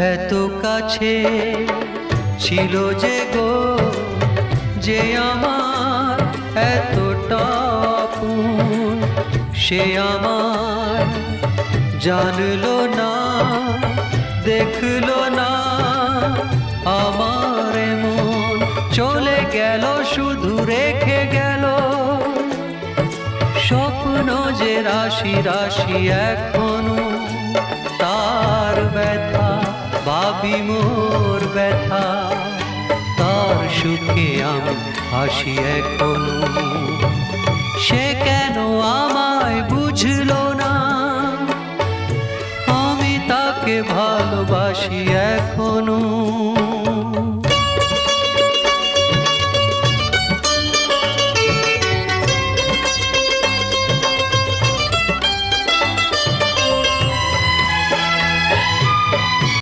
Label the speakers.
Speaker 1: এত কাছে ছিল যে গো, যে আমার এতটা আপন, সে আমার জানলো না, দেখলো না আমার মন। চলে গেল শুধু রেখে গেল স্বপ্ন যে রাশি রাশি এখনো। তার ব্যথা ভাবি মোর ব্যথা, তার সুখে আমি হাসি এখনো। সে কেন আমায় বুঝলো না, আমি তাকে ভালোবাসি এখনো।